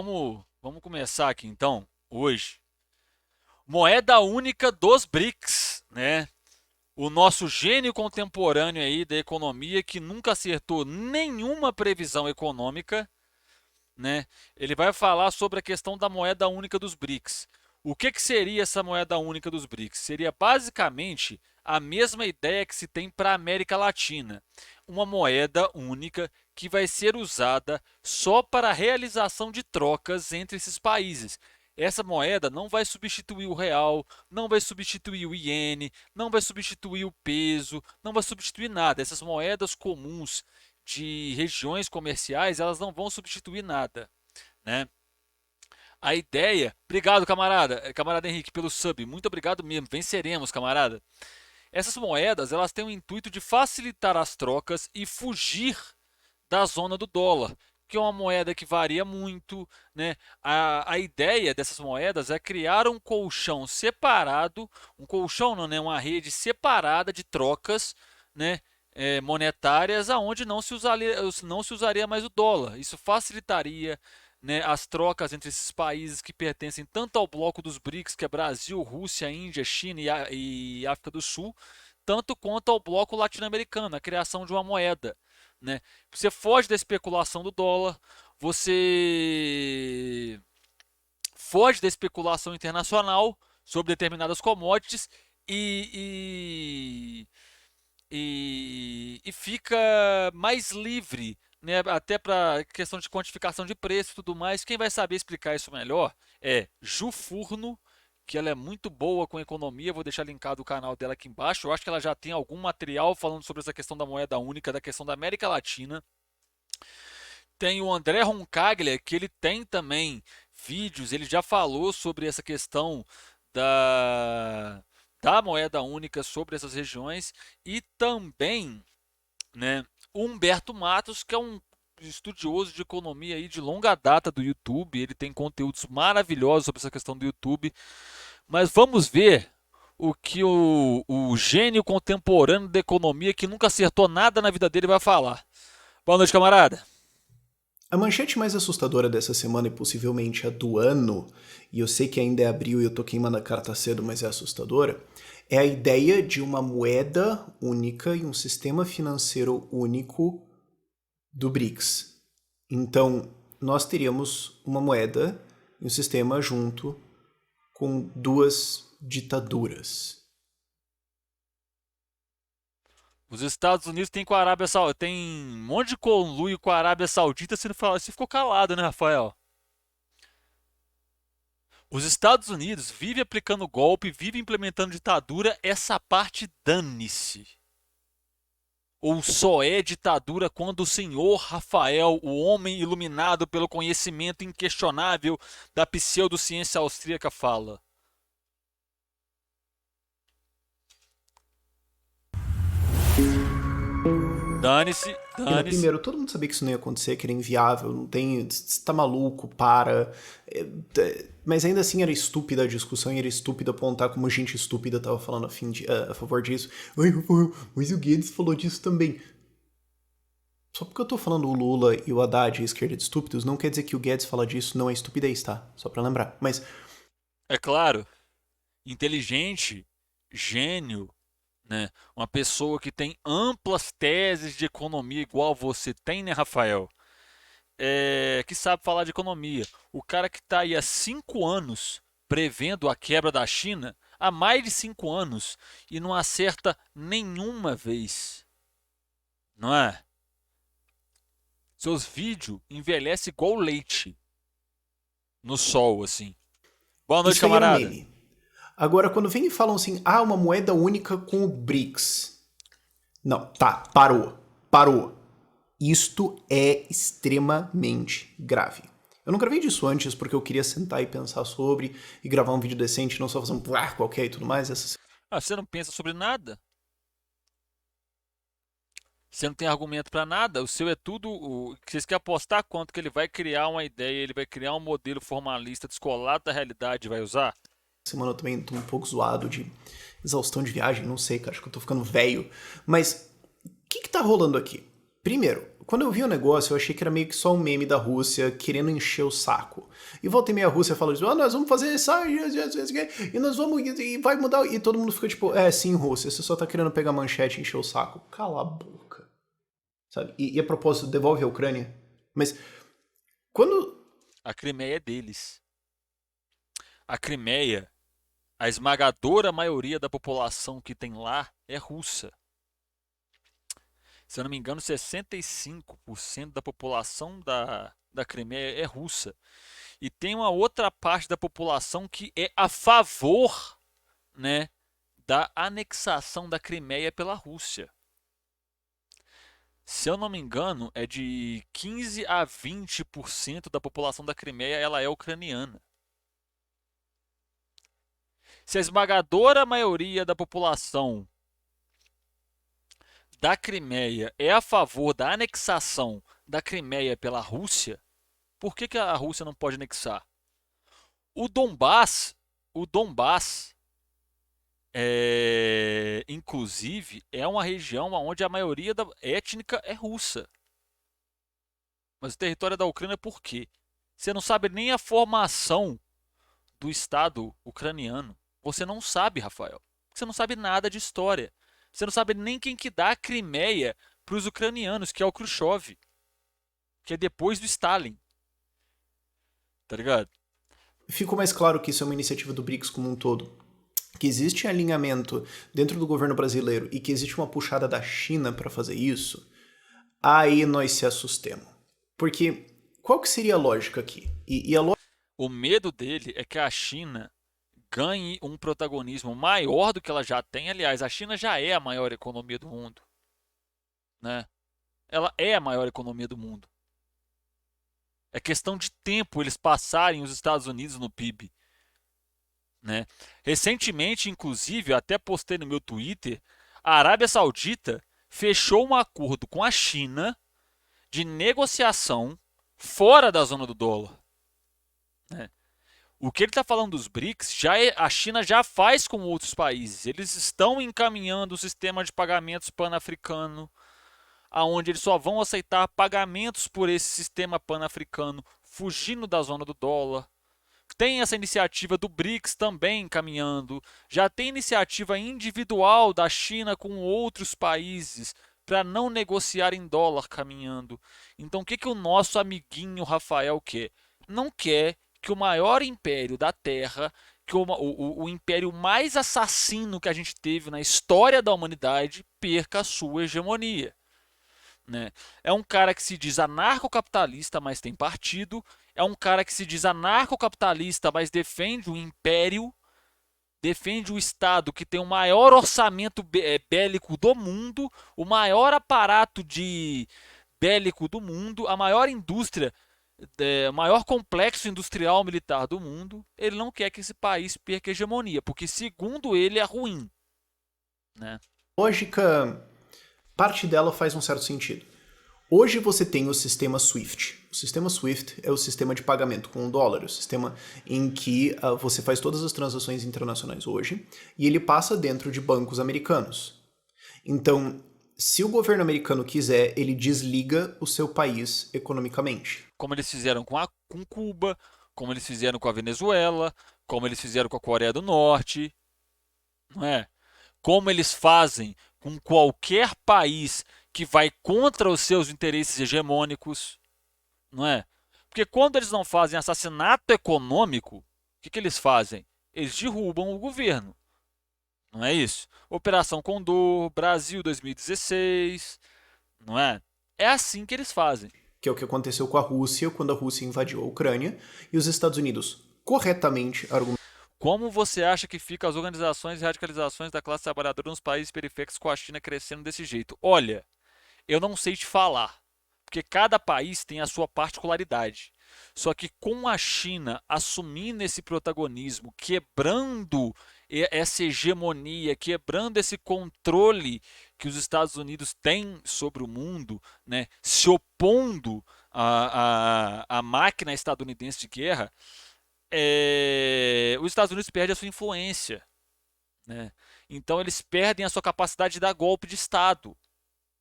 Vamos começar aqui então, hoje. Moeda única dos BRICS, né? O nosso gênio contemporâneo aí da economia que nunca acertou nenhuma previsão econômica, né? Ele vai falar sobre a questão da moeda única dos BRICS. O que seria essa moeda única dos BRICS? Seria basicamente a mesma ideia que se tem para a América Latina. Uma moeda única que vai ser usada só para a realização de trocas entre esses países. Essa moeda não vai substituir o real, não vai substituir o iene, não vai substituir o peso, não vai substituir nada. Essas moedas comuns de regiões comerciais, elas não vão substituir nada, né? A ideia, obrigado camarada, camarada Henrique pelo sub, muito obrigado mesmo, venceremos camarada. Essas moedas, elas têm o intuito de facilitar as trocas e fugir da zona do dólar, que é uma moeda que varia muito, né? A ideia dessas moedas é criar um colchão separado, um colchão não, né? Uma rede separada de trocas, né? Monetárias, aonde não se usaria mais o dólar. Isso facilitaria, né, as trocas entre esses países que pertencem tanto ao bloco dos BRICS, que é Brasil, Rússia, Índia, China e África do Sul, tanto quanto ao bloco latino-americano, a criação de uma moeda, né? Você foge da especulação do dólar, você foge da especulação internacional sobre determinadas commodities e, e fica mais livre, né? Até para questão de quantificação de preço e tudo mais. Quem vai saber explicar isso melhor é Ju Furno, que ela é muito boa com economia. Vou deixar linkado o canal dela aqui embaixo. Eu acho que ela já tem algum material falando sobre essa questão da moeda única, da questão da América Latina. Tem o André Roncaglia, que ele tem também vídeos, ele já falou sobre essa questão da, da moeda única sobre essas regiões. E também, né, o Humberto Matos, que é um estudioso de economia aí de longa data do YouTube. Ele tem conteúdos maravilhosos sobre essa questão do YouTube. Mas vamos ver o que o gênio contemporâneo da economia, que nunca acertou nada na vida dele, vai falar. Boa noite, camarada. A manchete mais assustadora dessa semana e possivelmente a do ano, e eu sei que ainda é abril e eu tô queimando a carta cedo, mas é assustadora, é a ideia de uma moeda única e um sistema financeiro único do BRICS. Então, nós teríamos uma moeda e um sistema junto com duas ditaduras. Os Estados Unidos tem com a Arábia Saudita, tem um monte de conluio com a Arábia Saudita. Você ficou calado, né, Rafael? Os Estados Unidos vive aplicando golpe, vive implementando ditadura. Essa parte dane-se. Ou só é ditadura quando o senhor Rafael, o homem iluminado pelo conhecimento inquestionável da pseudociência austríaca, fala? Dane-se, dane-se. Primeiro, todo mundo sabia que isso não ia acontecer, que era inviável, não tem. Você tá maluco, para. Mas ainda assim era estúpida a discussão e era estúpido apontar como gente estúpida tava falando a favor disso. Ai, Rafael, mas o Guedes falou disso também. Só porque eu tô falando o Lula e o Haddad e a esquerda de estúpidos, não quer dizer que o Guedes fala disso não é estupidez, tá? Só pra lembrar. Mas É claro, inteligente, gênio, né? Uma pessoa que tem amplas teses de economia igual você tem, né, Rafael? Que sabe falar de economia. O cara que está aí há 5 anos prevendo a quebra da China, há mais de 5 anos, e não acerta nenhuma vez, não é? Seus vídeos envelhecem igual leite no sol, assim. Boa noite, isso aí era um camarada. meme. Agora, quando vem e falam assim, uma moeda única com o BRICS. Não, tá, parou. Parou. Isto é extremamente grave. Eu não gravei disso antes porque eu queria sentar e pensar sobre e gravar um vídeo decente, não só fazer um plá qualquer e tudo mais. Ah, você não pensa sobre nada? Você não tem argumento para nada? O seu é tudo. Vocês querem apostar quanto que ele vai criar uma ideia, ele vai criar um modelo formalista descolado da realidade e vai usar? Semana eu também tô um pouco zoado de exaustão de viagem, não sei, cara, acho que eu tô ficando velho. Mas o que tá rolando aqui? Primeiro, quando eu vi o negócio, eu achei que era meio que só um meme da Rússia querendo encher o saco. E volta e meia a Rússia fala isso, nós vamos fazer isso, e nós vamos, e vai mudar, e todo mundo fica tipo, sim, Rússia, você só tá querendo pegar manchete e encher o saco. Cala a boca. Sabe? E a propósito, devolve a Ucrânia. Mas, quando... A Crimeia é deles. A Crimeia, a esmagadora maioria da população que tem lá é russa. Se eu não me engano, 65% da população da Crimeia é russa. E tem uma outra parte da população que é a favor, né, da anexação da Crimeia pela Rússia. Se eu não me engano, é de 15 a 20% da população da Crimeia ela é ucraniana. Se a esmagadora maioria da população da Crimeia é a favor da anexação da Crimeia pela Rússia, por que a Rússia não pode anexar? O Donbass, o Donbass, inclusive, é uma região onde a maioria da étnica é russa. Mas o território é da Ucrânia por quê? Você não sabe nem a formação do Estado ucraniano. Você não sabe, Rafael. Você não sabe nada de história. Você não sabe nem quem que dá a Crimeia para os ucranianos, que é o Khrushchev, que é depois do Stalin. Tá ligado? Ficou mais claro que isso é uma iniciativa do BRICS como um todo. Que existe alinhamento dentro do governo brasileiro e que existe uma puxada da China para fazer isso, aí nós se assustemos. Porque qual que seria a lógica aqui? O medo dele é que a China ganhe um protagonismo maior do que ela já tem. Aliás, a China já é a maior economia do mundo, né? Ela é a maior economia do mundo. É questão de tempo eles passarem os Estados Unidos no PIB, né? Recentemente, inclusive, eu até postei no meu Twitter, a Arábia Saudita fechou um acordo com a China de negociação fora da zona do dólar, né? O que ele está falando dos BRICS, a China já faz com outros países. Eles estão encaminhando o sistema de pagamentos pan-africano, aonde eles só vão aceitar pagamentos por esse sistema pan-africano, fugindo da zona do dólar. Tem essa iniciativa do BRICS também encaminhando. Já tem iniciativa individual da China com outros países para não negociar em dólar caminhando. Então, o que o nosso amiguinho Rafael quer? Não quer que o maior império da Terra, que o império mais assassino que a gente teve na história da humanidade, perca a sua hegemonia, né? É um cara que se diz anarcocapitalista, mas tem partido. É um cara que se diz anarcocapitalista, mas defende o império, defende o Estado que tem o maior orçamento bélico do mundo, o maior aparato bélico do mundo, a maior indústria, o maior complexo industrial militar do mundo. Ele não quer que esse país perca hegemonia, porque segundo ele é ruim, né? Lógica, parte dela faz um certo sentido. Hoje você tem o sistema SWIFT. O sistema SWIFT é o sistema de pagamento com o dólar, o sistema em que você faz todas as transações internacionais hoje e ele passa dentro de bancos americanos. Então, se o governo americano quiser, ele desliga o seu país economicamente. Como eles fizeram com Cuba, como eles fizeram com a Venezuela, como eles fizeram com a Coreia do Norte, não é? Como eles fazem com qualquer país que vai contra os seus interesses hegemônicos, não é? Porque quando eles não fazem assassinato econômico, o que eles fazem? Eles derrubam o governo, não é isso? Operação Condor, Brasil 2016, não é? É assim que eles fazem. Que é o que aconteceu com a Rússia quando a Rússia invadiu a Ucrânia e os Estados Unidos corretamente argumentaram. Como você acha que ficam as organizações e radicalizações da classe trabalhadora nos países periféricos com a China crescendo desse jeito? Olha, eu não sei te falar, porque cada país tem a sua particularidade. Só que com a China assumindo esse protagonismo, quebrando essa hegemonia, quebrando esse controle que os Estados Unidos têm sobre o mundo, né, se opondo à máquina estadunidense de guerra, os Estados Unidos perdem a sua influência, né? Então eles perdem a sua capacidade de dar golpe de Estado,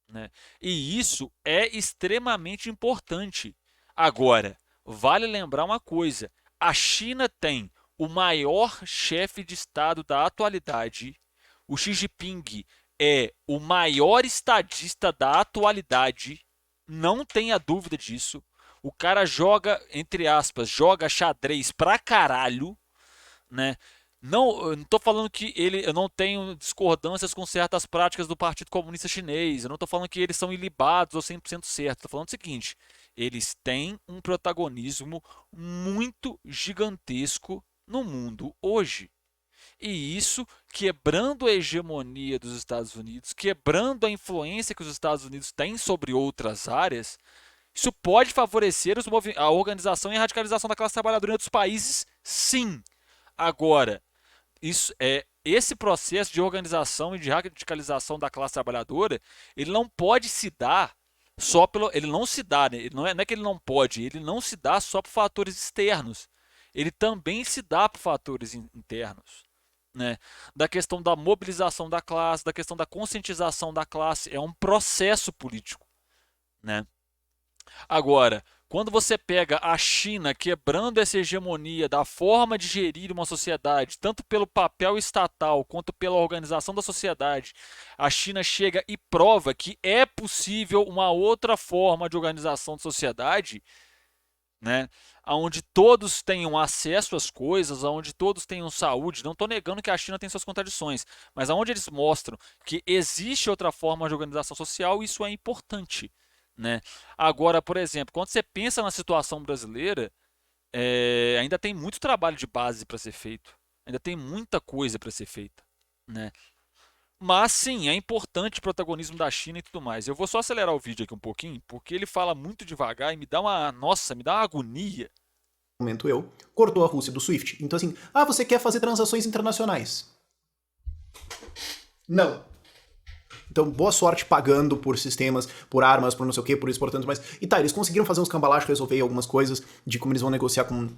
né? E isso é extremamente importante. Agora, vale lembrar uma coisa: a China tem o maior chefe de Estado da atualidade, o Xi Jinping é o maior estadista da atualidade, não tenha dúvida disso. O cara joga, entre aspas, joga xadrez pra caralho, né? Não, eu não estou falando que eu não tenho discordâncias com certas práticas do Partido Comunista Chinês. Eu não estou falando que eles são ilibados ou 100% certos. Estou falando o seguinte: eles têm um protagonismo muito gigantesco no mundo hoje. E isso quebrando a hegemonia dos Estados Unidos, quebrando a influência que os Estados Unidos têm sobre outras áreas, isso pode favorecer a organização e a radicalização da classe trabalhadora em outros países, sim. Agora, esse processo de organização e de radicalização da classe trabalhadora, ele não pode se dar ele não se dá, né? Não é que ele não pode, ele não se dá só por fatores externos. Ele também se dá por fatores internos, né? Da questão da mobilização da classe, da questão da conscientização da classe, é um processo político, né? Agora, quando você pega a China quebrando essa hegemonia da forma de gerir uma sociedade, tanto pelo papel estatal quanto pela organização da sociedade, a China chega e prova que é possível uma outra forma de organização de sociedade, né? Onde todos tenham acesso às coisas, onde todos tenham saúde. Não estou negando que a China tem suas contradições, mas onde eles mostram que existe outra forma de organização social, isso é importante, né? Agora, por exemplo, quando você pensa na situação brasileira, ainda tem muito trabalho de base para ser feito, ainda tem muita coisa para ser feita, né? Mas sim, é importante o protagonismo da China e tudo mais. Eu vou só acelerar o vídeo aqui um pouquinho, porque ele fala muito devagar e me dá uma agonia. Momento eu, cortou a Rússia do SWIFT. Então assim, você quer fazer transações internacionais? Não. Então, boa sorte pagando por sistemas, por armas, por não sei o que, por exportando mais. E tá, eles conseguiram fazer uns cambalachos, resolver algumas coisas de como eles vão negociar com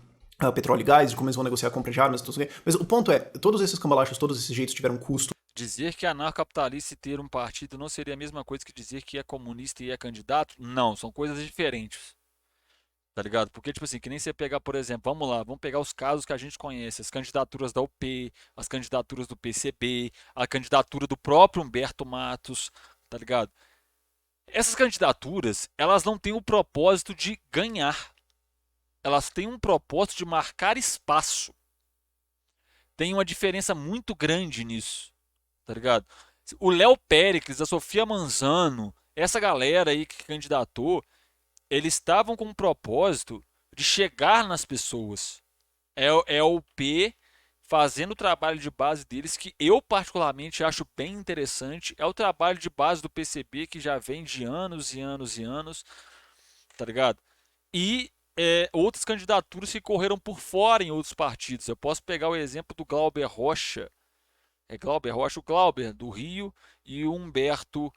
petróleo e gás, de como eles vão negociar a compra de armas, tudo isso. Mas o ponto é, todos esses cambalachos, todos esses jeitos tiveram custo. Dizer que é anarcocapitalista e ter um partido não seria a mesma coisa que dizer que é comunista e é candidato? Não, são coisas diferentes. Tá ligado? Porque, tipo assim, que nem você pegar, por exemplo, vamos lá, vamos pegar os casos que a gente conhece, as candidaturas da UP, as candidaturas do PCB, a candidatura do próprio Humberto Matos, tá ligado? Essas candidaturas, elas não têm o propósito de ganhar. Elas têm um propósito de marcar espaço. Tem uma diferença muito grande nisso, tá ligado? O Léo Péricles, a Sofia Manzano, essa galera aí que candidatou, eles estavam com o propósito de chegar nas pessoas. É o P fazendo o trabalho de base deles, que eu particularmente acho bem interessante. É o trabalho de base do PCB, que já vem de anos e anos e anos, tá ligado? E outras candidaturas que correram por fora em outros partidos. Eu posso pegar o exemplo do Glauber Rocha. É Glauber Rocha, o Glauber do Rio e o Humberto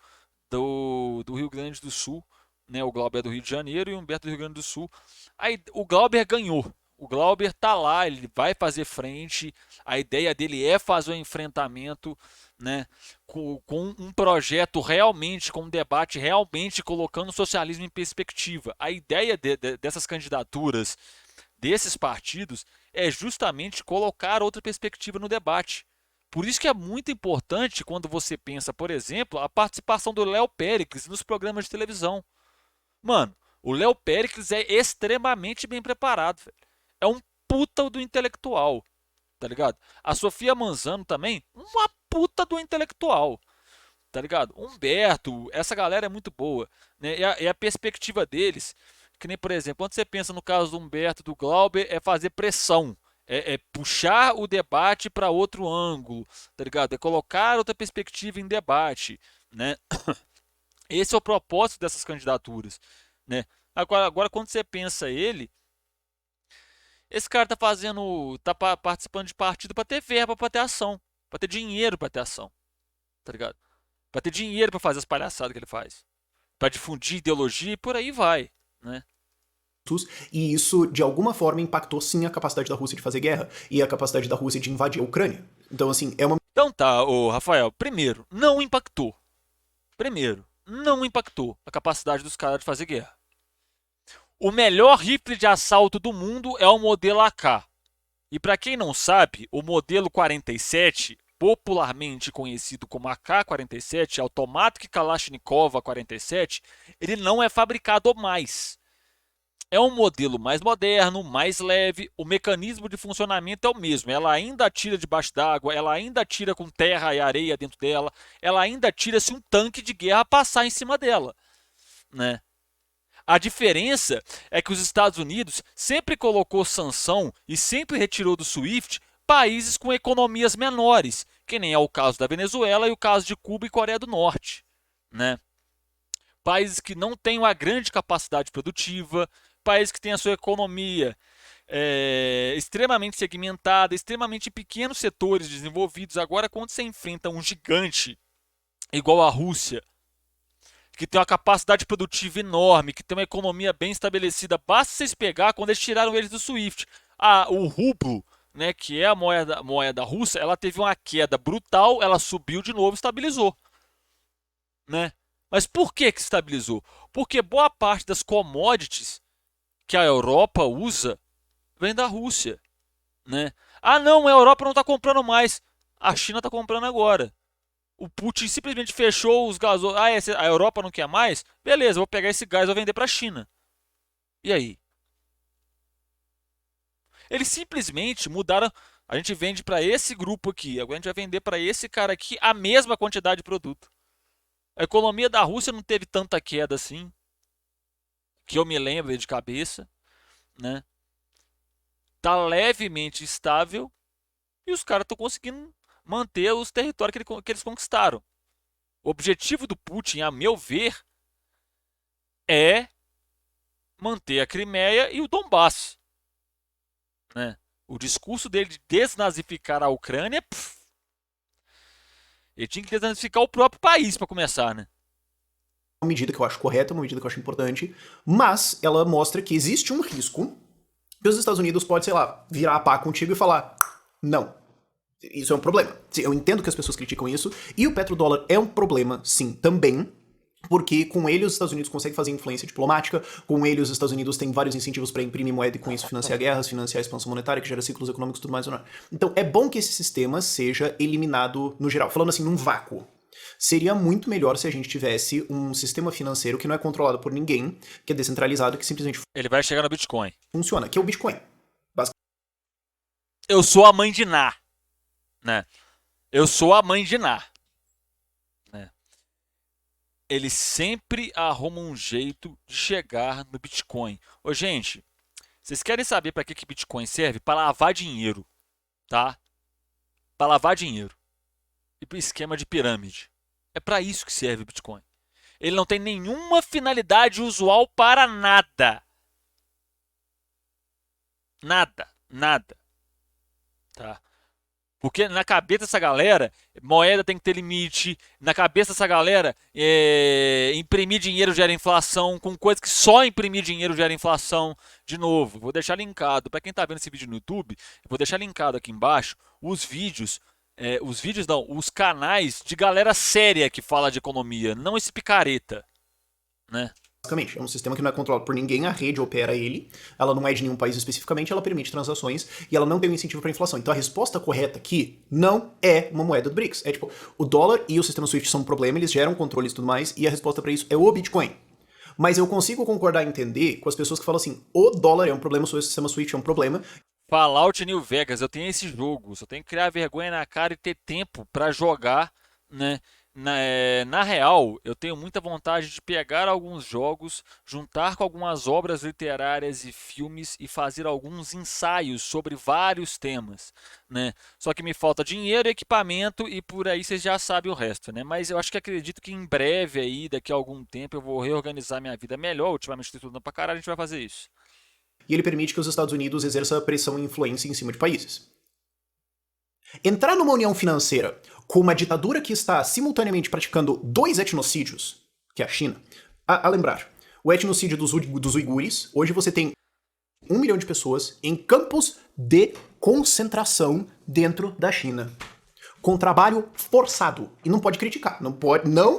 do Rio Grande do Sul, né? O Glauber é do Rio de Janeiro e o Humberto do Rio Grande do Sul. Aí o Glauber ganhou. O Glauber tá lá, ele vai fazer frente. A ideia dele é fazer um enfrentamento, né, com um projeto realmente, com um debate realmente colocando o socialismo em perspectiva. A ideia dessas candidaturas, desses partidos, é justamente colocar outra perspectiva no debate. Por isso que é muito importante quando você pensa, por exemplo, a participação do Léo Péricles nos programas de televisão. Mano, o Léo Péricles é extremamente bem preparado, velho. É um puta do intelectual, tá ligado? A Sofia Manzano também, uma puta do intelectual, tá ligado? Humberto, essa galera é muito boa, né? E a perspectiva deles, que nem, por exemplo, quando você pensa no caso do Humberto e do Glauber, é fazer pressão. É puxar o debate para outro ângulo, tá ligado? É colocar outra perspectiva em debate, né? Esse é o propósito dessas candidaturas, né? Agora quando você pensa ele, esse cara tá participando de partido para ter verba, para ter ação, para ter dinheiro para ter ação, tá ligado? Para ter dinheiro para fazer as palhaçadas que ele faz, para difundir ideologia e por aí vai, né? E isso, de alguma forma, impactou sim a capacidade da Rússia de fazer guerra e a capacidade da Rússia de invadir a Ucrânia. Então, assim, é uma. Então tá, ô Rafael, primeiro, não impactou. Primeiro, não impactou a capacidade dos caras de fazer guerra. O melhor rifle de assalto do mundo é o modelo AK. E para quem não sabe, o modelo 47, popularmente conhecido como AK-47, Automatic Kalashnikov A47, ele não é fabricado mais. É um modelo mais moderno, mais leve, o mecanismo de funcionamento é o mesmo. Ela ainda atira debaixo d'água, ela ainda atira com terra e areia dentro dela, ela ainda atira se um tanque de guerra passar em cima dela, né? A diferença é que os Estados Unidos sempre colocou sanção e sempre retirou do SWIFT países com economias menores, que nem é o caso da Venezuela e o caso de Cuba e Coreia do Norte, né? Países que não têm uma grande capacidade produtiva, países que têm a sua economia extremamente segmentada, extremamente pequenos setores desenvolvidos. Agora, quando você enfrenta um gigante igual a Rússia, que tem uma capacidade produtiva enorme, que tem uma economia bem estabelecida. Basta vocês pegar quando eles tiraram eles do SWIFT. O rublo, né, que é a moeda russa, ela teve uma queda brutal, ela subiu de novo e estabilizou. Né? Mas por que estabilizou? Porque boa parte das commodities que a Europa usa vem da Rússia. Né? Ah não, a Europa não está comprando mais. A China está comprando agora. O Putin simplesmente fechou os gasos. A Europa não quer mais? Beleza, vou pegar esse gás e vou vender para a China. E aí? Eles simplesmente mudaram. A gente vende para esse grupo aqui. Agora a gente vai vender para esse cara aqui a mesma quantidade de produto. A economia da Rússia não teve tanta queda assim, que eu me lembro de cabeça, né? Tá levemente estável e os caras estão conseguindo manter os territórios que eles conquistaram. O objetivo do Putin, a meu ver, é manter a Crimeia e o Donbass. Né? O discurso dele de desnazificar a Ucrânia, ele tinha que desnazificar o próprio país para começar, né? Uma medida que eu acho correta, uma medida que eu acho importante, mas ela mostra que existe um risco que os Estados Unidos podem, sei lá, virar a pá contigo e falar: não, isso é um problema. Eu entendo que as pessoas criticam isso, e o petrodólar é um problema, sim, também, porque com ele os Estados Unidos conseguem fazer influência diplomática, com ele os Estados Unidos têm vários incentivos para imprimir moeda e com isso financiar guerras, financiar a expansão monetária, que gera ciclos econômicos e tudo mais. Então é bom que esse sistema seja eliminado no geral. Falando assim, num vácuo. Seria muito melhor se a gente tivesse um sistema financeiro que não é controlado por ninguém, que é descentralizado, que simplesmente Ele vai chegar no Bitcoin. funciona, que é o Bitcoin. Eu sou a mãe de Ná, né? Eu sou a mãe de Ná. Né? Eles sempre arrumam um jeito de chegar no Bitcoin. Ô, gente, vocês querem saber para que Bitcoin serve? Para lavar dinheiro, tá? Para lavar dinheiro. E para esquema de pirâmide. É para isso que serve o Bitcoin. Ele não tem nenhuma finalidade usual para nada. Nada, nada. Tá? Porque na cabeça dessa galera, moeda tem que ter limite. Na cabeça dessa galera, imprimir dinheiro gera inflação. Com coisa que só imprimir dinheiro gera inflação. De novo, vou deixar linkado. Para quem está vendo esse vídeo no YouTube, vou deixar linkado aqui embaixo os vídeos. Os canais de galera séria que fala de economia, não esse picareta. Né? Basicamente, é um sistema que não é controlado por ninguém, a rede opera ele, ela não é de nenhum país especificamente, ela permite transações e ela não tem um incentivo para inflação. Então a resposta correta aqui não é uma moeda do BRICS. É tipo, o dólar e o sistema SWIFT são um problema, eles geram controles e tudo mais, e a resposta para isso é o Bitcoin. Mas eu consigo concordar e entender com as pessoas que falam assim, o dólar é um problema, o sistema SWIFT é um problema. Fallout New Vegas, eu tenho esse jogo, só tenho que criar vergonha na cara e ter tempo para jogar, né? Na real, eu tenho muita vontade de pegar alguns jogos, juntar com algumas obras literárias e filmes e fazer alguns ensaios sobre vários temas, né? Só que me falta dinheiro, equipamento e por aí vocês já sabem o resto, né? Mas eu acho que acredito que em breve aí, daqui a algum tempo, eu vou reorganizar minha vida melhor. Ultimamente estou estudando pra caralho, a gente vai fazer isso. E ele permite que os Estados Unidos exerçam pressão e influência em cima de países. Entrar numa união financeira com uma ditadura que está simultaneamente praticando 2 etnocídios, que é a China, a lembrar, o etnocídio dos uigures, hoje você tem 1 milhão de pessoas em campos de concentração dentro da China. com trabalho forçado. E não pode criticar. Não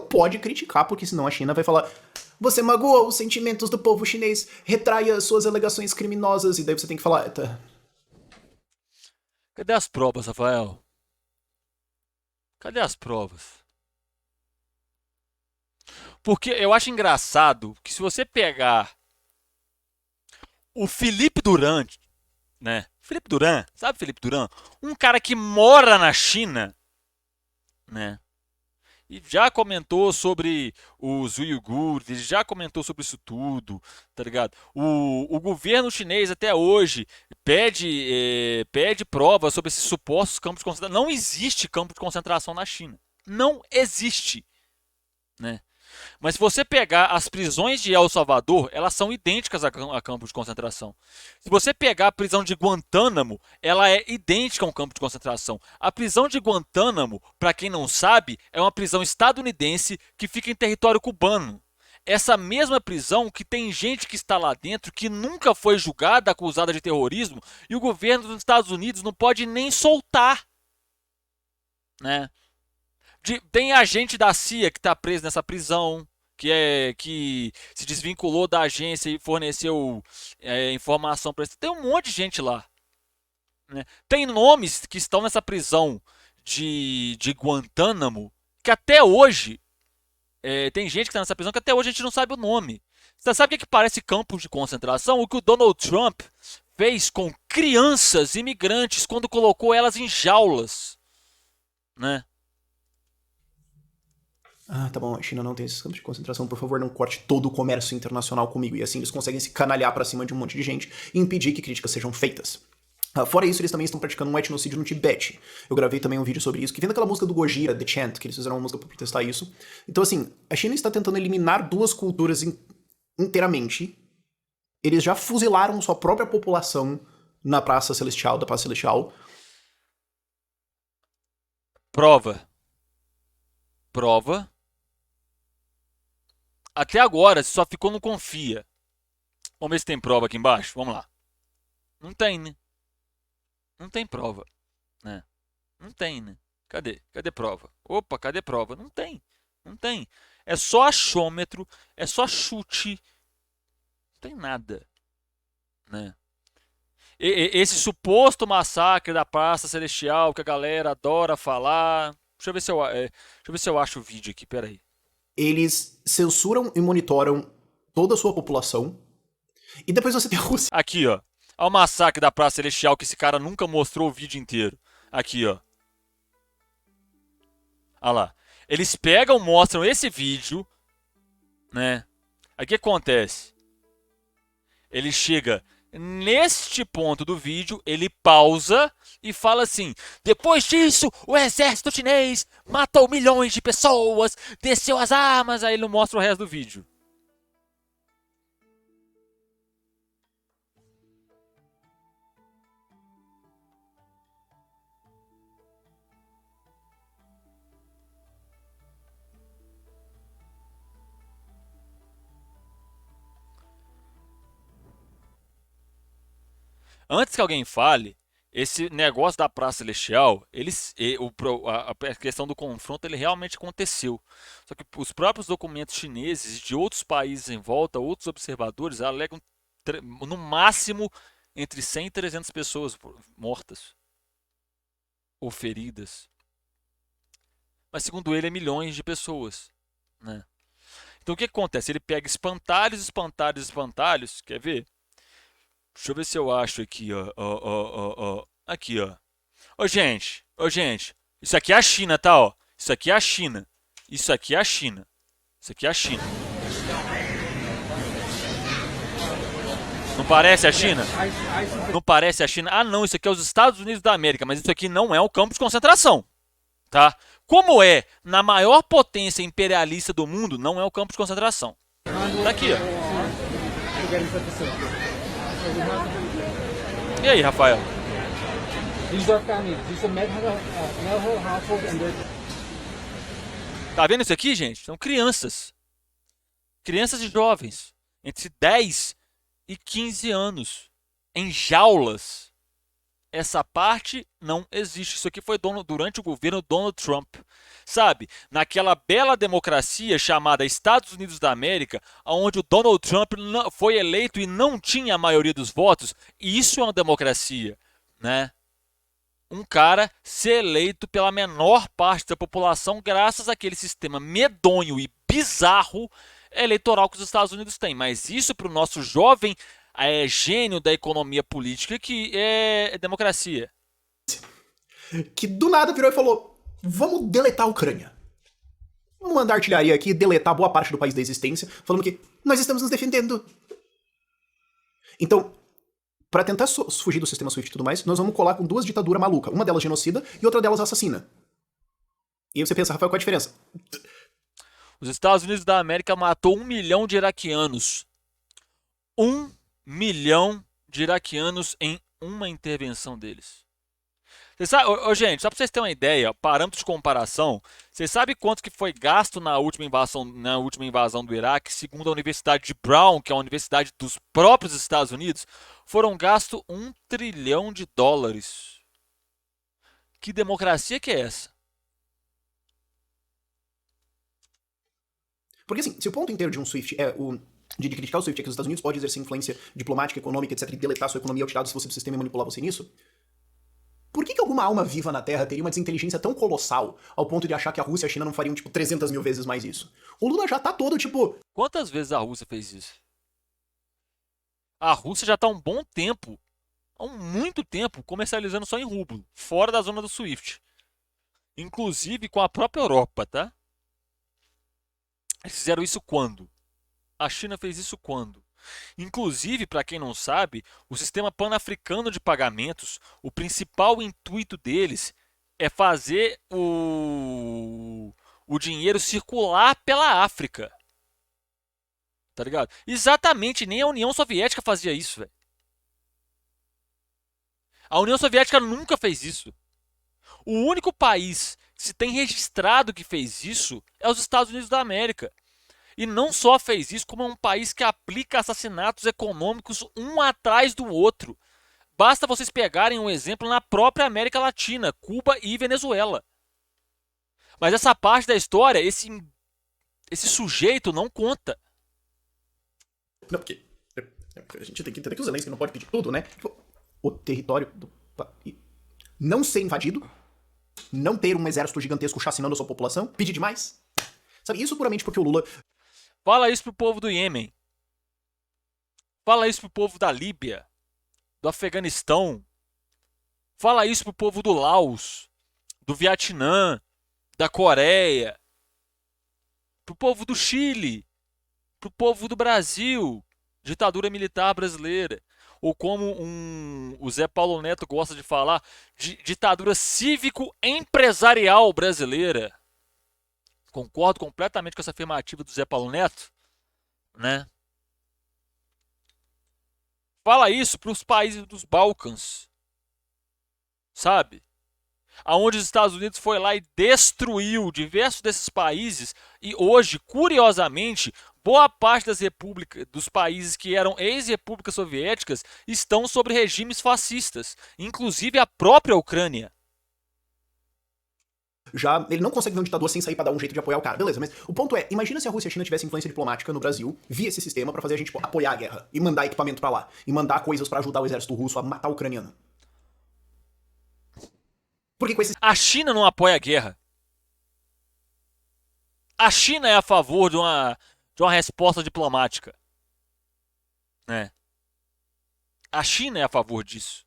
pode criticar, porque senão a China vai falar: você magoou os sentimentos do povo chinês, retraia suas alegações criminosas. E daí você tem que falar: tá. Cadê as provas, Rafael? Cadê as provas? Porque eu acho engraçado que se você pegar o Felipe Durant, né? Felipe Durant, sabe Felipe Durant? Um cara que mora na China, né? E já comentou sobre os uigures, ele já comentou sobre isso tudo, tá ligado? O governo chinês até hoje pede provas sobre esses supostos campos de concentração. Não existe campo de concentração na China. Não existe, né? Mas se você pegar as prisões de El Salvador, elas são idênticas a campo de concentração. Se você pegar a prisão de Guantánamo, ela é idêntica a um campo de concentração. A prisão de Guantánamo, para quem não sabe, é uma prisão estadunidense que fica em território cubano. Essa mesma prisão que tem gente que está lá dentro que nunca foi julgada, acusada de terrorismo, e o governo dos Estados Unidos não pode nem soltar, né? Tem agente da CIA que está preso nessa prisão, que se desvinculou da agência e forneceu informação para isso. Tem um monte de gente lá, né? Tem nomes que estão nessa prisão de Guantánamo que até hoje tem gente que está nessa prisão que até hoje a gente não sabe o nome. Você sabe o que parece campos de concentração? O que o Donald Trump fez com crianças imigrantes quando colocou elas em jaulas, né? Ah, tá bom, a China não tem esses campos de concentração, por favor, não corte todo o comércio internacional comigo. E assim eles conseguem se canalhar pra cima de um monte de gente e impedir que críticas sejam feitas. Fora isso, eles também estão praticando um etnocídio no Tibete. Eu gravei também um vídeo sobre isso, que vem daquela música do Gojira, The Chant, que eles fizeram uma música pra protestar isso. Então, assim, a China está tentando eliminar duas culturas inteiramente. Eles já fuzilaram sua própria população na Praça Celestial, da Praça Celestial. Prova. Até agora, você só ficou no confia. Vamos ver se tem prova aqui embaixo. Vamos lá. Não tem, né? Não tem prova, né? Não tem, né? Cadê prova? Opa, cadê prova? Não tem. Não tem. É só achômetro, é só chute. Não tem nada, né? Esse suposto massacre da Praça Celestial que a galera adora falar. Deixa eu ver se eu acho o vídeo aqui, peraí. Eles censuram e monitoram toda a sua população. E depois você tem a Rússia. Aqui, ó. Olha o massacre da Praça Celestial que esse cara nunca mostrou o vídeo inteiro. Aqui, ó. Olha lá. Eles pegam, mostram esse vídeo, né? Aí o que acontece? Ele chega neste ponto do vídeo, ele pausa e fala assim: depois disso, o exército chinês matou milhões de pessoas, desceu as armas. Aí ele não mostra o resto do vídeo. Antes que alguém fale, esse negócio da Praça Celestial, a questão do confronto, ele realmente aconteceu. Só que os próprios documentos chineses de outros países em volta, outros observadores, alegam no máximo entre 100 e 300 pessoas mortas ou feridas. Mas segundo ele, é milhões de pessoas, né? Então o que acontece? Ele pega espantalhos, quer ver? Deixa eu ver se eu acho aqui, ó. Aqui, ó. Ô, gente. Isso aqui é a China, tá, ó. Isso aqui é a China. Isso aqui é a China. Isso aqui é a China. Não parece a China? Não parece a China? Ah, não, isso aqui é os Estados Unidos da América, mas isso aqui não é um campo de concentração, tá? Como é na maior potência imperialista do mundo, não é um campo de concentração. Tá aqui, ó. E aí, Rafael? Tá vendo isso aqui, gente? São crianças. Crianças e jovens. Entre 10 e 15 anos. Em jaulas. Essa parte não existe. Isso aqui foi durante o governo Donald Trump. Sabe, naquela bela democracia chamada Estados Unidos da América, onde o Donald Trump foi eleito e não tinha a maioria dos votos, isso é uma democracia, né? Um cara ser eleito pela menor parte da população graças àquele sistema medonho e bizarro eleitoral que os Estados Unidos têm. Mas isso para o nosso jovem gênio da economia política que é democracia. Que do nada virou e falou: vamos deletar a Ucrânia. Vamos mandar artilharia aqui, deletar boa parte do país da existência, falando que nós estamos nos defendendo. Então, para tentar fugir do sistema SWIFT e tudo mais, nós vamos colar com duas ditaduras malucas. Uma delas genocida e outra delas assassina. E aí você pensa, Rafael, qual a diferença? Os Estados Unidos da América matou 1 milhão de iraquianos. 1 milhão de iraquianos em uma intervenção deles. Você sabe, gente, só para vocês terem uma ideia, parâmetro de comparação, você sabe quanto que foi gasto na última invasão do Iraque, segundo a Universidade de Brown, que é a universidade dos próprios Estados Unidos? Foram gastos $1 trilhão. Que democracia que é essa? Porque assim, se o ponto inteiro de um SWIFT é de criticar o SWIFT é que os Estados Unidos podem exercer influência diplomática, econômica, etc, e deletar sua economia ao tirar você do sistema e manipular você nisso, por que alguma alma viva na Terra teria uma desinteligência tão colossal ao ponto de achar que a Rússia e a China não fariam, 300 mil vezes mais isso? O Lula já tá todo, Quantas vezes a Rússia fez isso? A Rússia já tá há um bom tempo, há muito tempo, comercializando só em rublo, fora da zona do SWIFT. Inclusive com a própria Europa, tá? Eles fizeram isso quando? A China fez isso quando? Inclusive, para quem não sabe, o sistema pan-africano de pagamentos, o principal intuito deles é fazer o dinheiro circular pela África. Tá ligado? Exatamente, nem a União Soviética fazia isso, velho. A União Soviética nunca fez isso. O único país que se tem registrado que fez isso é os Estados Unidos da América. E não só fez isso, como é um país que aplica assassinatos econômicos um atrás do outro. Basta vocês pegarem um exemplo na própria América Latina, Cuba e Venezuela. Mas essa parte da história, esse sujeito não conta. Não, porque a gente tem que entender que o Zelensky não pode pedir tudo, né? O território do país não ser invadido, não ter um exército gigantesco chacinando a sua população, pedir demais. Sabe, isso puramente porque o Lula... Fala isso pro povo do Iêmen. Fala isso pro povo da Líbia, do Afeganistão. Fala isso pro povo do Laos, do Vietnã, da Coreia, pro povo do Chile, pro povo do Brasil, ditadura militar brasileira. Ou como o Zé Paulo Neto gosta de falar, ditadura cívico-empresarial brasileira. Concordo completamente com essa afirmativa do Zé Paulo Neto, né? Fala isso para os países dos Balcãs, sabe? Aonde os Estados Unidos foi lá e destruiu diversos desses países e hoje, curiosamente, boa parte das repúblicas, dos países que eram ex-repúblicas soviéticas estão sob regimes fascistas, inclusive a própria Ucrânia. Já ele não consegue ver um ditador sem sair pra dar um jeito de apoiar o cara. Beleza, mas o ponto é, imagina se a Rússia e a China tivessem influência diplomática no Brasil, via esse sistema pra fazer a gente apoiar a guerra e mandar equipamento pra lá, e mandar coisas pra ajudar o exército russo a matar o ucraniano. Porque com esse... A China não apoia a guerra. A China é a favor de uma resposta diplomática, né? A China é a favor disso.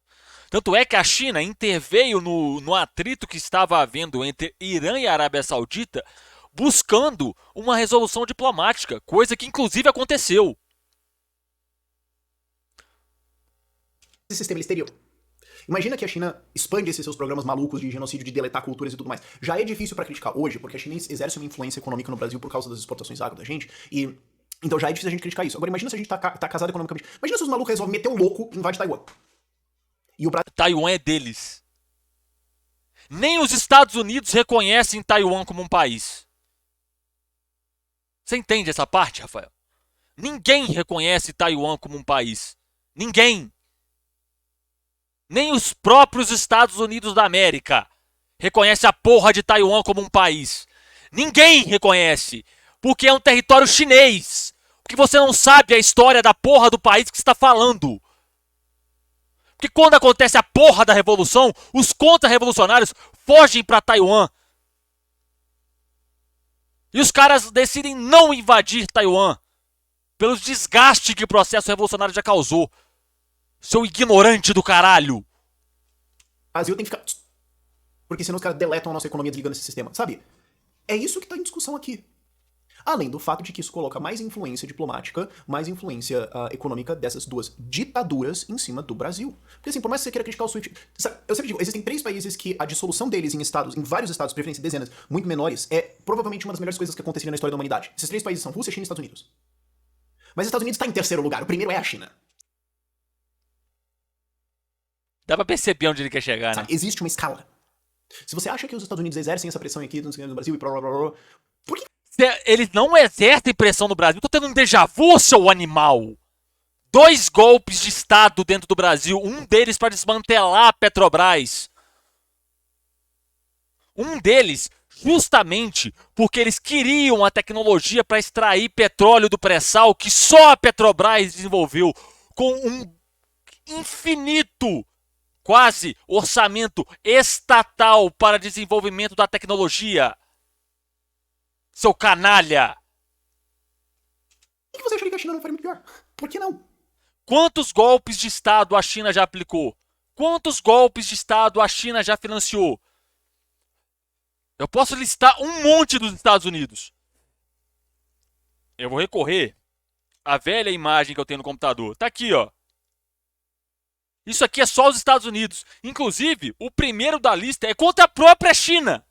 Tanto é que a China interveio no atrito que estava havendo entre Irã e a Arábia Saudita, buscando uma resolução diplomática, coisa que inclusive aconteceu. Esse sistema eles teriam. Imagina que a China expande esses seus programas malucos de genocídio, de deletar culturas e tudo mais. Já é difícil pra criticar hoje, porque a China exerce uma influência econômica no Brasil por causa das exportações agro da gente, e então já é difícil a gente criticar isso. Agora imagina se a gente tá casado economicamente. Imagina se os malucos resolvem meter o louco e invade Taiwan. E o Brasil... Taiwan é deles. Nem os Estados Unidos reconhecem Taiwan como um país. Você entende essa parte, Rafael? Ninguém reconhece Taiwan como um país. Ninguém. Nem os próprios Estados Unidos da América reconhecem a porra de Taiwan como um país. Ninguém reconhece, porque é um território chinês. Porque você não sabe a história da porra do país que você está falando. Porque quando acontece a porra da revolução, os contra-revolucionários fogem para Taiwan. E os caras decidem não invadir Taiwan. Pelos desgastes que o processo revolucionário já causou. Seu ignorante do caralho. O Brasil tem que ficar... Porque senão os caras deletam a nossa economia desligando esse sistema, sabe? É isso que tá em discussão aqui. Além do fato de que isso coloca mais influência diplomática, mais influência econômica dessas duas ditaduras em cima do Brasil. Porque assim, por mais que você queira criticar o SWIFT... Eu sempre digo, existem 3 países que a dissolução deles em estados, em vários estados, preferência dezenas, muito menores, é provavelmente uma das melhores coisas que aconteceria na história da humanidade. Esses 3 países são Rússia, China e Estados Unidos. Mas os Estados Unidos está em terceiro lugar, o primeiro é a China. Dá pra perceber onde ele quer chegar, né? Sabe, existe uma escala. Se você acha que os Estados Unidos exercem essa pressão aqui no Brasil e blá blá blá blá, por que Eles não exercem pressão no Brasil. Tô tendo um déjà vu, seu animal. 2 golpes de Estado dentro do Brasil. Um deles para desmantelar a Petrobras. Um deles justamente porque eles queriam a tecnologia para extrair petróleo do pré-sal que só a Petrobras desenvolveu com um infinito, quase, orçamento estatal para desenvolvimento da tecnologia. Seu canalha! você acharia que a China não faria muito pior? Por que não? Quantos golpes de Estado a China já aplicou? Quantos golpes de Estado a China já financiou? Eu posso listar um monte dos Estados Unidos. Eu vou recorrer à velha imagem que eu tenho no computador. Tá aqui, ó. Isso aqui é só os Estados Unidos. Inclusive, o primeiro da lista é contra a própria China.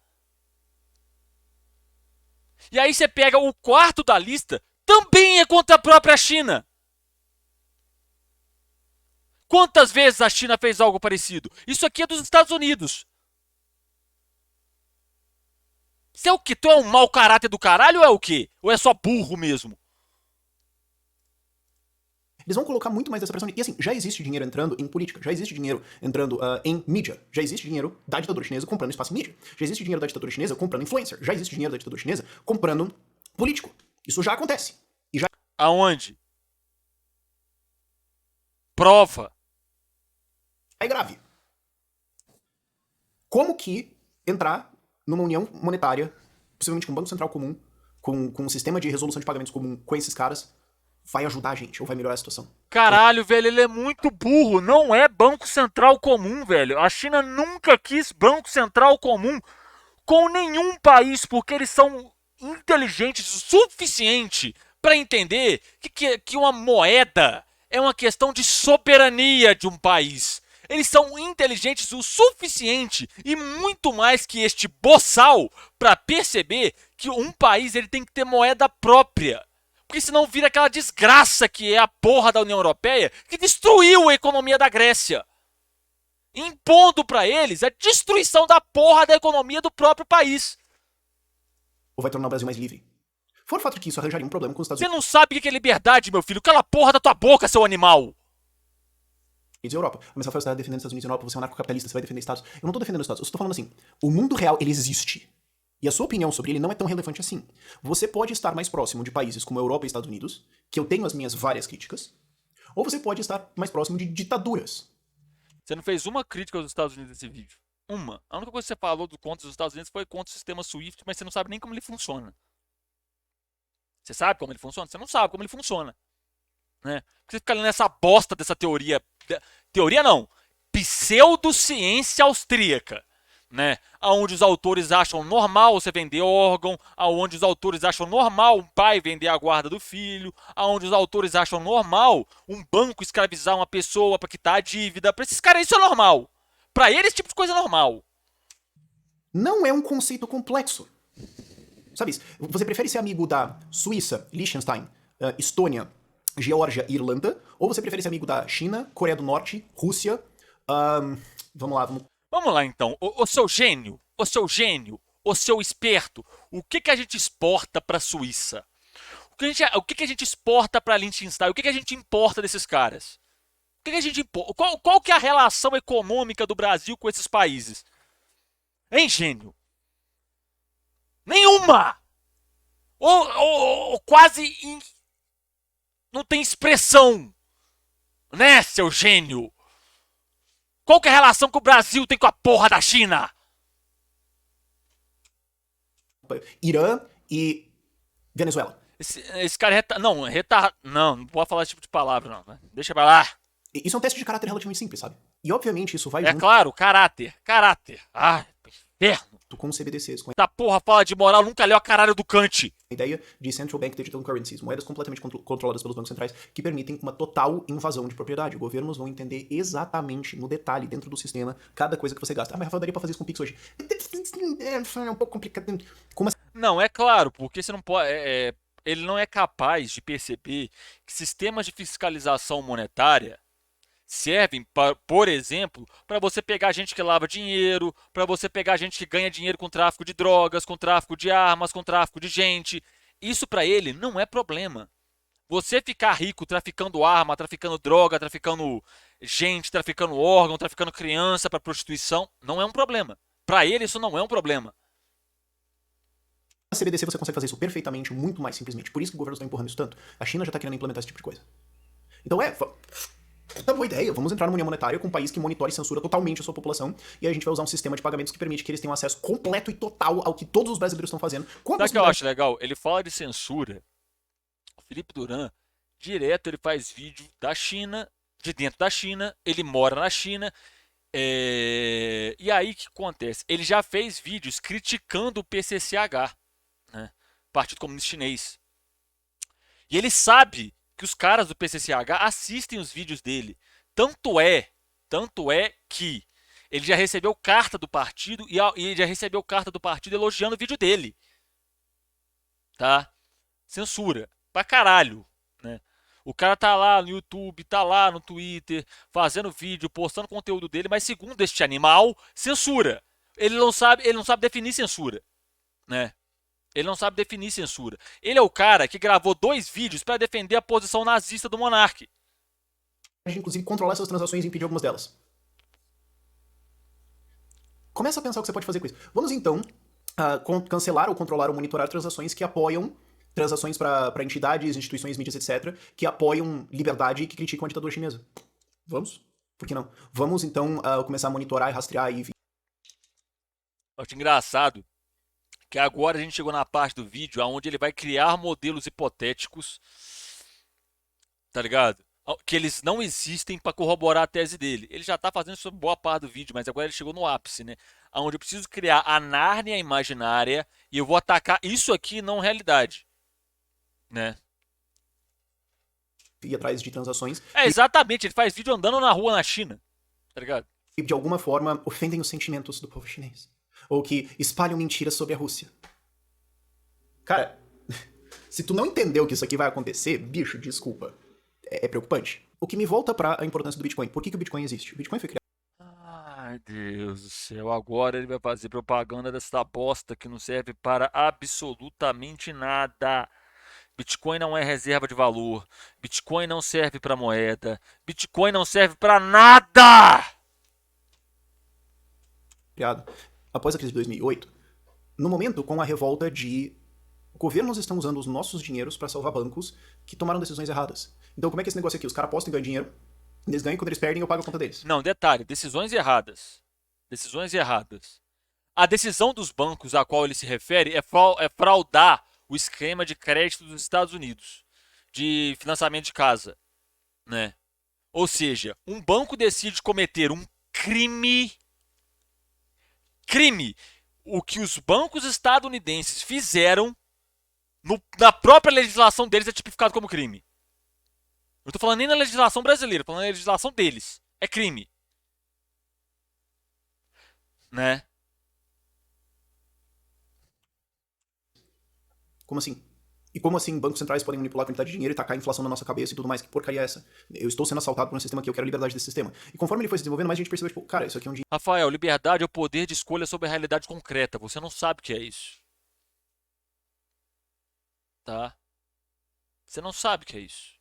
E aí você pega o quarto da lista, também é contra a própria China. Quantas vezes a China fez algo parecido? Isso aqui é dos Estados Unidos. Você é o quê? Tu é um mau caráter do caralho ou é o quê? Ou é só burro mesmo? Eles vão colocar muito mais dessa pressão. E assim, já existe dinheiro entrando em política, já existe dinheiro entrando em mídia, já existe dinheiro da ditadura chinesa comprando espaço em mídia, já existe dinheiro da ditadura chinesa comprando influencer, já existe dinheiro da ditadura chinesa comprando político. Isso já acontece. E já Aonde? Prova. é grave. Como que entrar numa união monetária, possivelmente com um banco central comum, com um sistema de resolução de pagamentos comum com esses caras, vai ajudar a gente, ou vai melhorar a situação? Caralho, velho, ele é muito burro. Não é Banco Central comum, velho. A China nunca quis Banco Central comum com nenhum país, porque eles são inteligentes o suficiente para entender que uma moeda é uma questão de soberania de um país. Eles são inteligentes o suficiente e muito mais que este boçal para perceber que um país ele tem que ter moeda própria. Porque senão vira aquela desgraça que é a porra da União Europeia que destruiu a economia da Grécia. Impondo para eles a destruição da porra da economia do próprio país. Ou vai tornar o Brasil mais livre? Fora o fato de que isso arranjaria um problema com os Estados Você Unidos não sabe o que é liberdade, meu filho. Cala a porra da tua boca, seu animal. e Europa. Mas Rafael, você está defendendo os Estados Unidos e Europa, você é um anarcocapitalista, você vai defender Estados. Eu não estou defendendo os Estados, eu estou falando assim, o mundo real, ele existe. E a sua opinião sobre ele não é tão relevante assim. Você pode estar mais próximo de países como a Europa e Estados Unidos, que eu tenho as minhas várias críticas, ou você pode estar mais próximo de ditaduras. Você não fez uma crítica aos Estados Unidos nesse vídeo. Uma. A única coisa que você falou do contra dos Estados Unidos foi contra o sistema SWIFT, mas você não sabe nem como ele funciona. Você sabe como ele funciona? Você não sabe como ele funciona. Né? Porque você fica lendo essa bosta dessa teoria. Teoria não. Pseudociência austríaca. Né? Onde os autores acham normal você vender órgão, aonde os autores acham normal um pai vender a guarda do filho, aonde os autores acham normal um banco escravizar uma pessoa para quitar a dívida. Para esses caras isso é normal. Para eles esse tipo de coisa é normal. Não é um conceito complexo. Sabe isso? Você prefere ser amigo da Suíça, Liechtenstein, Estônia, Geórgia e Irlanda? Ou você prefere ser amigo da China, Coreia do Norte, Rússia? Vamos lá, Vamos lá então. O seu gênio, o seu esperto, o que a gente exporta para a Suíça? O que a gente exporta para Liechtenstein? O que a gente importa desses caras? que a gente importa? Qual que é a relação econômica do Brasil com esses países? Hein, gênio? Nenhuma! Ou quase não tem expressão, né, seu gênio? Qual que é a relação que o Brasil tem com a porra da China? Irã e Venezuela. Esse cara é não pode falar esse tipo de palavra, não. Né? Deixa pra lá. Isso é um teste de caráter relativamente simples, sabe? E obviamente isso vai É junto claro, caráter. Ai, inferno. com CBDCs, com Essa porra fala de moral, nunca leu a caralho do Kant. a ideia de Central Bank Digital Currencies, moedas completamente controladas pelos bancos centrais, que permitem uma total invasão de propriedade. Governos vão entender exatamente, no detalhe, dentro do sistema, cada coisa que você gasta. Ah, mas Rafael, daria pra fazer isso com o Pix hoje. É um pouco complicado. Como assim? Não, é claro, porque você não pode. Ele não é capaz de perceber que sistemas de fiscalização monetária servem, por exemplo, para você pegar gente que lava dinheiro, para você pegar gente que ganha dinheiro com tráfico de drogas, com tráfico de armas, com tráfico de gente. Isso para ele não é problema. Você ficar rico traficando arma, traficando droga, traficando gente, traficando órgão, traficando criança para prostituição, não é um problema. Para ele isso não é um problema. A CBDC você consegue fazer isso perfeitamente, muito mais simplesmente. Por isso que o governo está empurrando isso tanto. A China já está querendo implementar esse tipo de coisa. Então tá boa ideia. Vamos entrar numa união monetária com um país que monitore e censura totalmente a sua população. E aí a gente vai usar um sistema de pagamentos que permite que eles tenham acesso completo e total ao que todos os brasileiros estão fazendo. Sabe o que eu acho legal? Ele fala de censura. O Felipe Duran, direto ele faz vídeo da China, de dentro da China, ele mora na China. E aí o que acontece? Ele já fez vídeos criticando o PCCH, né? Partido Comunista Chinês. E ele sabe que os caras do PCCH assistem os vídeos dele. Tanto é que ele já recebeu carta do partido e ele já recebeu carta do partido elogiando o vídeo dele. Tá? Censura. Pra caralho, né? O cara tá lá no YouTube, tá lá no Twitter, fazendo vídeo, postando conteúdo dele, mas segundo este animal, censura. Ele não sabe definir censura, né? Ele não sabe definir censura. Ele é o cara que gravou 2 vídeos para defender a posição nazista do monarca. Inclusive, controlar essas transações e impedir algumas delas. Começa a pensar o que você pode fazer com isso. Vamos então cancelar ou controlar ou monitorar transações que apoiam transações para entidades, instituições, mídias, etc., que apoiam liberdade e que criticam a ditadura chinesa. Vamos? Por que não? Vamos então começar a monitorar e rastrear e... Eu acho engraçado que agora a gente chegou na parte do vídeo onde ele vai criar modelos hipotéticos, tá ligado? Que eles não existem para corroborar a tese dele. Ele já tá fazendo isso boa parte do vídeo, mas agora ele chegou no ápice, né? Onde eu preciso criar a Nárnia imaginária e eu vou atacar isso aqui não realidade, né? ir atrás de transações. Exatamente, ele faz vídeo andando na rua na China, tá ligado? E de alguma forma ofendem os sentimentos do povo chinês. Ou que espalham mentiras sobre a Rússia. Cara, se tu não entendeu que isso aqui vai acontecer, bicho, desculpa. É preocupante. O que me volta pra a importância do Bitcoin. Por que o Bitcoin existe? O Bitcoin foi criado... Ai, Deus do céu. Agora ele vai fazer propaganda dessa bosta que não serve para absolutamente nada. Bitcoin não é reserva de valor. Bitcoin não serve para moeda. Bitcoin não serve para nada! Após a crise de 2008, no momento com a revolta de governos estão usando os nossos dinheiros para salvar bancos que tomaram decisões erradas. Então como é que é esse negócio aqui? Os caras apostam e ganham dinheiro, eles ganham, quando eles perdem eu pago a conta deles. Não, detalhe, decisões erradas. Decisões erradas. A decisão dos bancos a qual ele se refere é fraudar o esquema de crédito dos Estados Unidos, de financiamento de casa, né? Ou seja, um banco decide cometer um crime. O que os bancos estadunidenses fizeram na própria legislação deles é tipificado como crime. Não estou falando nem na legislação brasileira, estou falando na legislação deles. É crime. Né? Como assim? E como assim bancos centrais podem manipular a quantidade de dinheiro e tacar a inflação na nossa cabeça e tudo mais? Que porcaria é essa? Eu estou sendo assaltado por um sistema aqui, eu quero a liberdade desse sistema. E conforme ele foi se desenvolvendo, mais a gente percebeu, tipo, cara, isso aqui é um dinheiro... Rafael, liberdade é o poder de escolha sobre a realidade concreta. Você não sabe o que é isso. Tá? Você não sabe o que é isso.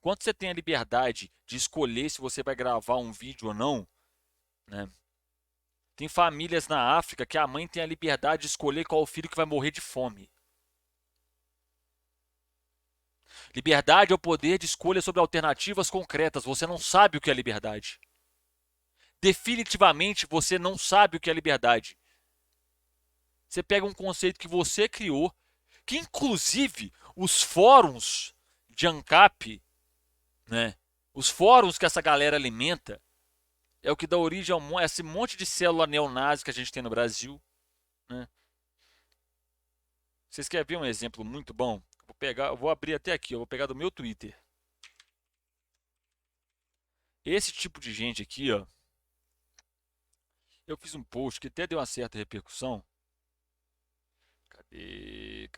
Enquanto você tem a liberdade de escolher se você vai gravar um vídeo ou não, né? Tem famílias na África que a mãe tem a liberdade de escolher qual o filho que vai morrer de fome. Liberdade é o poder de escolha sobre alternativas concretas. Você não sabe o que é liberdade. Definitivamente você não sabe o que é liberdade. Você pega um conceito que você criou, que inclusive os fóruns de ANCAP, né? Os fóruns que essa galera alimenta, é o que dá origem a esse monte de célula neonazi que a gente tem no Brasil, né? Vocês querem ver um exemplo muito bom? Eu vou abrir até aqui, eu vou pegar do meu Twitter. Esse tipo de gente aqui, ó, eu fiz um post que até deu uma certa repercussão. Cadê?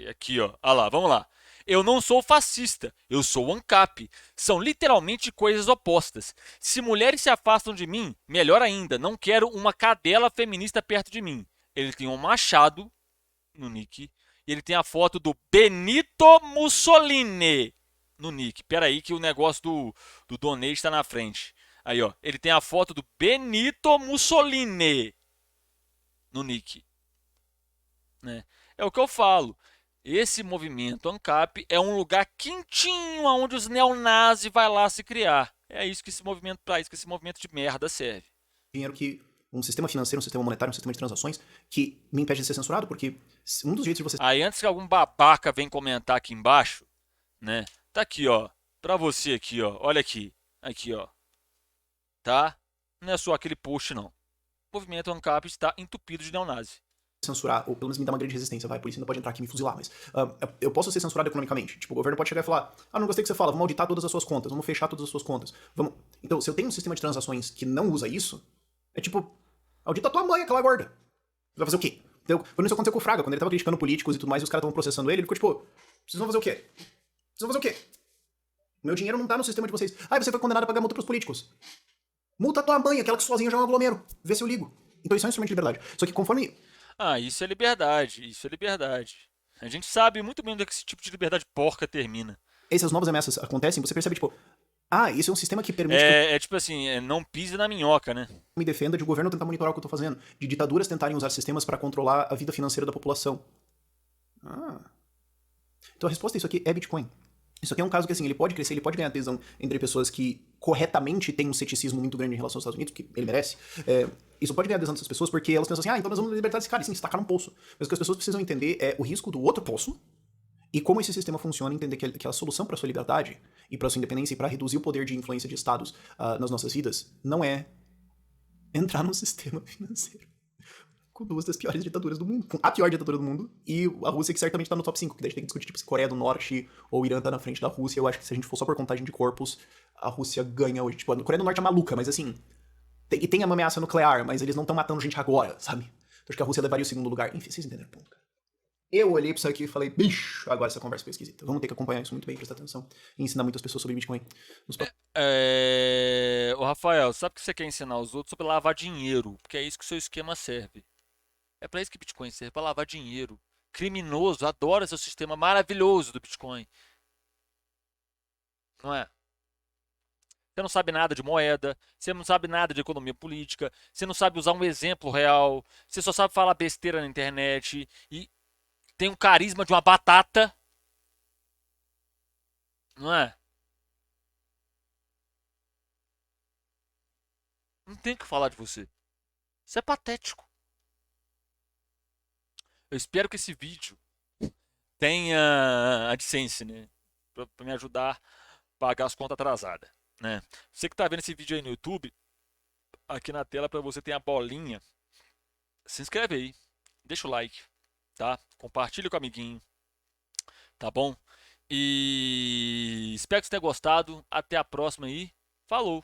Aqui, ó. Ah lá, vamos lá. Eu não sou fascista, eu sou ANCAP. São literalmente coisas opostas. Se mulheres se afastam de mim, melhor ainda, não quero uma cadela feminista perto de mim. Ele tem um machado no nick e ele tem a foto do Benito Mussolini no nick. Pera aí que o negócio do donate está na frente. Aí, ó, ele tem a foto do Benito Mussolini no nick, né? É o que eu falo. Esse movimento ANCAP é um lugar quentinho onde os neonazis vai lá se criar. É isso que esse movimento, para isso que esse movimento de merda serve. Dinheiro que um sistema financeiro, um sistema monetário, um sistema de transações que me impede de ser censurado, porque um dos jeitos de você... Aí antes que algum babaca venha comentar aqui embaixo, né? Tá aqui, ó, para você aqui, ó. Olha aqui, ó. Tá? Não é só aquele post não. O movimento ANCAP está entupido de neonazi. Censurar, ou pelo menos me dar uma grande resistência, vai, por isso ainda pode entrar aqui e me fuzilar, mas eu posso ser censurado economicamente. Tipo, o governo pode chegar e falar, não gostei que você fala, vamos auditar todas as suas contas, vamos fechar todas as suas contas. Vamos... Então, se eu tenho um sistema de transações que não usa isso, é tipo, audita a tua mãe, aquela gorda. Você vai fazer o quê? Então, quando isso aconteceu com o Fraga, quando ele tava criticando políticos e tudo mais, e os caras estavam processando ele ficou tipo, vocês vão fazer o quê? Vocês vão fazer o quê? Meu dinheiro não tá no sistema de vocês. Você foi condenado a pagar multa pros políticos. Multa a tua mãe, aquela que sozinha já é um aglomero. Vê se eu ligo. Então isso é um instrumento de liberdade. Só que conforme... Isso é liberdade, isso é liberdade. A gente sabe muito bem onde é que esse tipo de liberdade porca termina. Essas novas ameaças acontecem, você percebe, tipo, isso é um sistema que permite que tipo assim, não pise na minhoca, né? Me defenda de o governo tentar monitorar o que eu tô fazendo, de ditaduras tentarem usar sistemas para controlar a vida financeira da população. Então a resposta a isso aqui é Bitcoin. Isso aqui é um caso que, assim, ele pode crescer, ele pode ganhar adesão entre pessoas que corretamente têm um ceticismo muito grande em relação aos Estados Unidos, que ele merece. Isso pode ganhar adesão dessas pessoas porque elas pensam assim, então nós vamos libertar esse cara, e sim, se tacar num poço. Mas o que as pessoas precisam entender é o risco do outro poço e como esse sistema funciona, entender que a solução para sua liberdade e para sua independência e para reduzir o poder de influência de estados nas nossas vidas não é entrar num sistema financeiro com duas das piores ditaduras do mundo. Com a pior ditadura do mundo e a Rússia, que certamente tá no top 5, que daí a gente tem que discutir tipo, se Coreia do Norte ou Irã tá na frente da Rússia. Eu acho que se a gente for só por contagem de corpos, a Rússia ganha hoje. Tipo, a Coreia do Norte é maluca, mas assim... tem uma ameaça nuclear, mas eles não estão matando gente agora, sabe? Então acho que a Rússia levaria o segundo lugar. Enfim, vocês entenderam o ponto, cara. Eu olhei pra isso aqui e falei, bicho, agora essa conversa foi esquisita. Vamos ter que acompanhar isso muito bem, prestar atenção e ensinar muitas pessoas sobre Bitcoin. Ô Rafael, sabe que você quer ensinar os outros sobre lavar dinheiro? Porque é isso que o seu esquema serve. É para isso que Bitcoin serve, para lavar dinheiro. Criminoso, adora seu sistema maravilhoso do Bitcoin. Não é? Você não sabe nada de moeda, você não sabe nada de economia política, você não sabe usar um exemplo real, você só sabe falar besteira na internet e tem um carisma de uma batata. Não é? Não tem o que falar de você. Isso é patético. Eu espero que esse vídeo tenha AdSense, né? Pra me ajudar a pagar as contas atrasadas, né? Você que tá vendo esse vídeo aí no YouTube, aqui na tela para você tem a bolinha. Se inscreve aí, deixa o like, tá? Compartilha com o amiguinho, tá bom? E espero que você tenha gostado. Até a próxima aí. Falou!